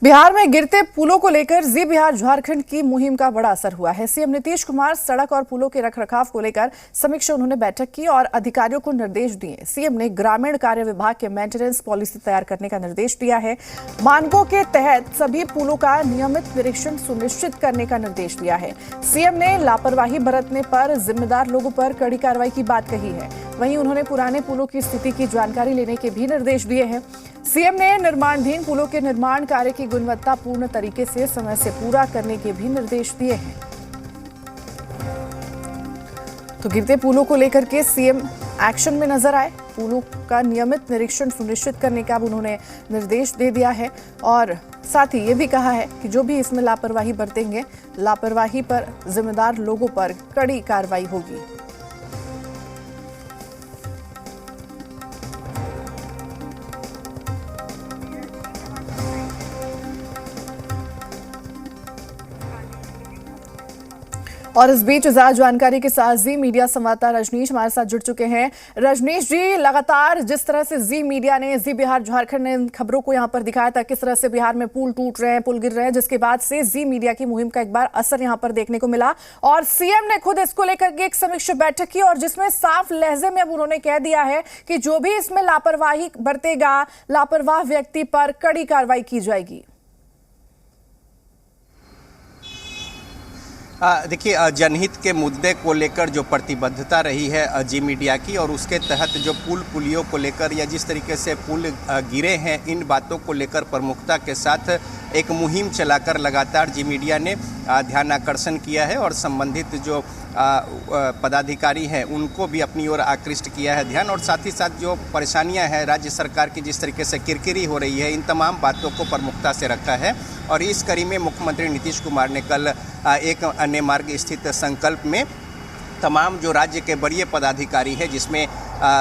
बिहार में गिरते पुलों को लेकर जी बिहार झारखंड की मुहिम का बड़ा असर हुआ है। सीएम नीतीश कुमार सड़क और पुलों के रखरखाव को लेकर समीक्षा उन्होंने बैठक की और अधिकारियों को निर्देश दिए। सीएम ने ग्रामीण कार्य विभाग के मेंटेनेंस पॉलिसी तैयार करने का निर्देश दिया है। मानकों के तहत सभी पुलों का नियमित निरीक्षण सुनिश्चित करने का निर्देश दिया है। सीएम ने लापरवाही बरतने पर जिम्मेदार लोगों पर कड़ी कार्रवाई की बात कही है। वहीं उन्होंने पुराने पुलों की स्थिति की जानकारी लेने के भी निर्देश दिए हैं। सीएम ने निर्माणाधीन पुलों के निर्माण कार्य की गुणवत्ता पूर्ण तरीके से समय से पूरा करने के भी निर्देश दिए हैं। तो गिरते पुलों को लेकर के सीएम एक्शन में नजर आए। पुलों का नियमित निरीक्षण सुनिश्चित करने का उन्होंने निर्देश दे दिया है और साथ ही ये भी कहा है कि जो भी इसमें लापरवाही बरतेंगे, लापरवाही पर जिम्मेदार लोगों पर कड़ी कार्रवाई होगी। और इस बीच ज्यादा जानकारी के साथ जी मीडिया संवाददाता रजनीश हमारे साथ जुड़ चुके हैं। रजनीश जी, लगातार जिस तरह से जी मीडिया ने, जी बिहार झारखंड ने खबरों को यहां पर दिखाया था, किस तरह से बिहार में पुल टूट रहे हैं, पुल गिर रहे हैं, जिसके बाद से जी मीडिया की मुहिम का एक बार असर यहां पर देखने को मिला और सीएम ने खुद इसको लेकर के एक समीक्षा बैठक की और जिसमें साफ लहजे में अब उन्होंने कह दिया है कि जो भी इसमें लापरवाही बरतेगा, लापरवाह व्यक्ति पर कड़ी कार्रवाई की जाएगी। देखिए, जनहित के मुद्दे को लेकर जो प्रतिबद्धता रही है जी मीडिया की और उसके तहत जो पुल पुलियों को लेकर या जिस तरीके से पुल गिरे हैं, इन बातों को लेकर प्रमुखता के साथ एक मुहिम चलाकर लगातार जी मीडिया ने ध्यान आकर्षण किया है और संबंधित जो पदाधिकारी हैं उनको भी अपनी ओर आकृष्ट किया है ध्यान, और साथ ही साथ जो परेशानियां हैं राज्य सरकार की, जिस तरीके से किरकिरी हो रही है, इन तमाम बातों को प्रमुखता से रखा है। और इस कड़ी में मुख्यमंत्री नीतीश कुमार ने कल एक अन्य मार्ग स्थित संकल्प में तमाम जो राज्य के बड़े पदाधिकारी हैं, जिसमें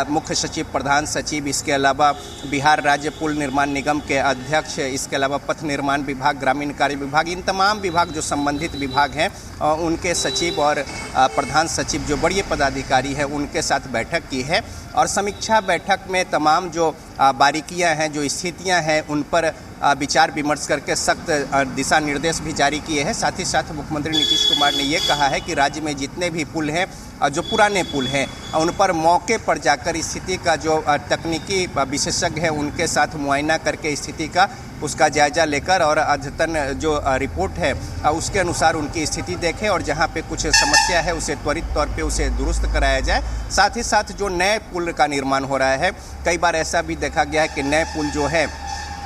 मुख्य सचिव, प्रधान सचिव, इसके अलावा बिहार राज्य पुल निर्माण निगम के अध्यक्ष, इसके अलावा पथ निर्माण विभाग, ग्रामीण कार्य विभाग, इन तमाम विभाग जो संबंधित विभाग हैं उनके सचिव और प्रधान सचिव जो बड़े पदाधिकारी हैं उनके साथ बैठक की है। और समीक्षा बैठक में तमाम जो बारीकियां हैं, जो स्थितियां हैं, उन पर विचार विमर्श करके सख्त दिशा निर्देश भी जारी किए हैं। साथ ही साथ मुख्यमंत्री नीतीश कुमार ने ये कहा है कि राज्य में जितने भी पुल हैं, जो पुराने पुल हैं, उन पर मौके पर जाकर स्थिति का जो तकनीकी विशेषज्ञ हैं उनके साथ मुआयना करके स्थिति का उसका जायजा लेकर और अद्यतन जो रिपोर्ट है उसके अनुसार उनकी स्थिति देखें और जहां पे कुछ समस्या है उसे त्वरित तौर पे उसे दुरुस्त कराया जाए। साथ ही साथ जो नए पुल का निर्माण हो रहा है, कई बार ऐसा भी देखा गया है कि नए पुल जो है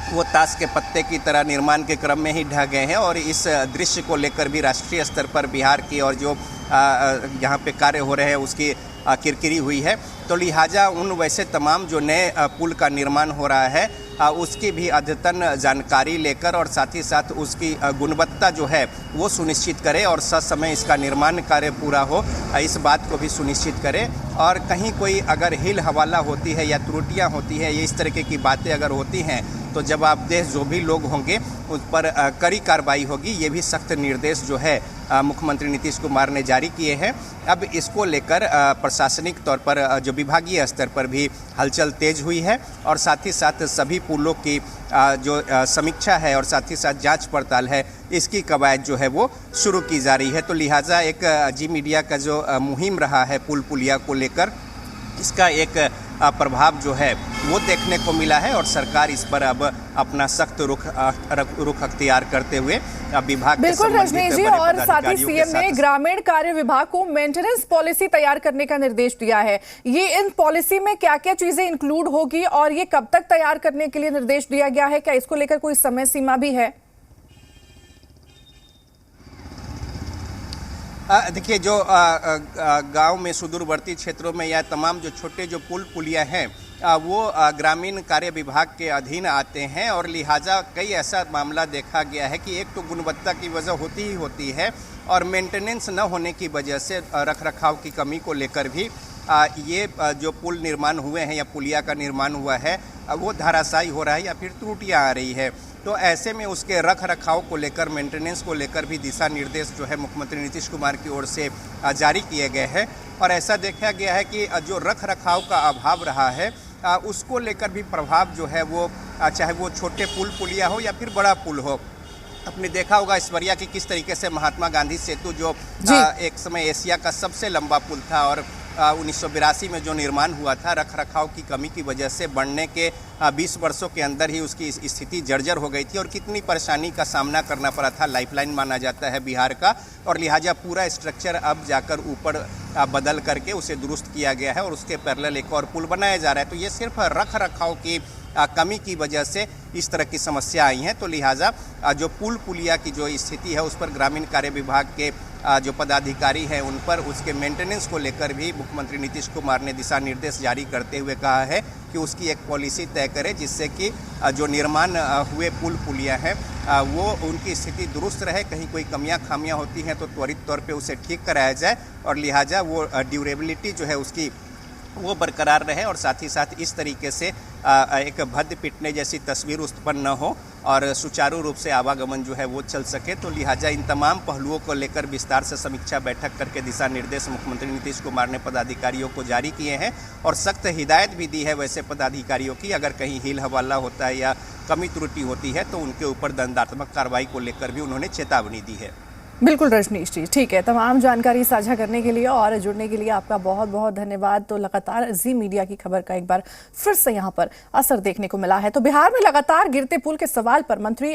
वो ताश के पत्ते की तरह निर्माण के क्रम में ही ढह गए हैं और इस दृश्य को लेकर भी राष्ट्रीय स्तर पर बिहार की और जो यहाँ पे कार्य हो रहे हैं उसकी किरकिरी हुई है। तो लिहाजा उन वैसे तमाम जो नए पुल का निर्माण हो रहा है उसकी भी अद्यतन जानकारी लेकर और साथ ही साथ उसकी गुणवत्ता जो है वो सुनिश्चित करें और ससमय इसका निर्माण कार्य पूरा हो, इस बात को भी सुनिश्चित करें। और कहीं कोई अगर हिल हवाला होती है या त्रुटियां होती है, ये इस तरीके की बातें अगर होती हैं तो जवाबदेह जो भी लोग होंगे उस पर कड़ी कार्रवाई होगी। ये भी सख्त निर्देश जो है मुख्यमंत्री नीतीश कुमार ने जारी किए हैं। अब इसको लेकर प्रशासनिक तौर पर जो विभागीय स्तर पर भी हलचल तेज हुई है और साथ ही साथ सभी पुलों की जो समीक्षा है और साथ ही साथ जांच पड़ताल है, इसकी कवायद जो है वो शुरू की जा रही है। तो लिहाजा एक जी मीडिया का जो मुहिम रहा है पुल पुलिया को लेकर, इसका एक प्रभाव जो है वो देखने को मिला है और सरकार इस पर अब अपना सख्त रुख अख्तियार करते हुए विभाग के बिल्कुल रजनीश जी, और साथ ही सीएम ने ग्रामीण कार्य विभाग को मेंटेनेंस पॉलिसी तैयार करने का निर्देश दिया है। ये इन पॉलिसी में क्या क्या चीजें इंक्लूड होगी और ये कब तक तैयार करने के लिए निर्देश दिया गया है? क्या इसको लेकर कोई समय सीमा भी है? देखिए, जो गांव में सुदूरवर्ती क्षेत्रों में या तमाम जो छोटे जो पुल पुलिया हैं वो ग्रामीण कार्य विभाग के अधीन आते हैं और लिहाजा कई ऐसा मामला देखा गया है कि एक तो गुणवत्ता की वजह होती ही होती है और मेंटेनेंस न होने की वजह से रखरखाव की कमी को लेकर भी ये जो पुल निर्माण हुए हैं या पुलिया का निर्माण हुआ है वो धराशायी हो रहा है या फिर त्रुटियां आ रही है। तो ऐसे में उसके रख रखाव को लेकर, मेंटेनेंस को लेकर भी दिशा निर्देश जो है मुख्यमंत्री नीतीश कुमार की ओर से जारी किए गए हैं और ऐसा देखा गया है कि जो रख रखाव का अभाव रहा है उसको लेकर भी प्रभाव जो है वो चाहे वो छोटे पुल पुलिया हो या फिर बड़ा पुल हो। आपने देखा होगा ऐश्वर्या की किस तरीके से महात्मा गांधी सेतु जो एक समय एशिया का सबसे लंबा पुल था और 1982 में जो निर्माण हुआ था, रख रखाव की कमी की वजह से बनने के 20 वर्षों के अंदर ही उसकी स्थिति जर्जर हो गई थी और कितनी परेशानी का सामना करना पड़ा था। लाइफलाइन माना जाता है बिहार का, और लिहाजा पूरा स्ट्रक्चर अब जाकर ऊपर बदल करके उसे दुरुस्त किया गया है और उसके पैरेलल एक और पुल बनाया जा रहा है। तो ये सिर्फ रख रखाव की कमी की वजह से इस तरह की समस्या आई हैं। तो लिहाजा जो पुल पुलिया की जो स्थिति है उस पर ग्रामीण कार्य विभाग के जो पदाधिकारी हैं उन पर उसके मेंटेनेंस को लेकर भी मुख्यमंत्री नीतीश कुमार ने दिशा निर्देश जारी करते हुए कहा है कि उसकी एक पॉलिसी तय करे जिससे कि जो निर्माण हुए पुल पुलिया हैं वो उनकी स्थिति दुरुस्त रहे। कहीं कोई कमियां खामियां होती हैं तो त्वरित तौर पे उसे ठीक कराया जाए और लिहाजा वो ड्यूरेबिलिटी जो है उसकी वो बरकरार रहे और साथ ही साथ इस तरीके से एक भद्द पिटने जैसी तस्वीर उत्पन्न न हो और सुचारू रूप से आवागमन जो है वो चल सके। तो लिहाजा इन तमाम पहलुओं को लेकर विस्तार से समीक्षा बैठक करके दिशा निर्देश मुख्यमंत्री नीतीश कुमार ने पदाधिकारियों को जारी किए हैं और सख्त हिदायत भी दी है वैसे पदाधिकारियों की, अगर कहीं हील हवाला होता है या कमी त्रुटि होती है तो उनके ऊपर दंडात्मक कार्रवाई को लेकर भी उन्होंने चेतावनी दी है। बिल्कुल रजनीश जी, ठीक है। तमाम जानकारी साझा करने के लिए और जुड़ने के लिए आपका बहुत बहुत धन्यवाद। तो लगातार जी मीडिया की खबर का एक बार फिर से यहाँ पर असर देखने को मिला है। तो बिहार में लगातार गिरते पुल के सवाल पर मंत्री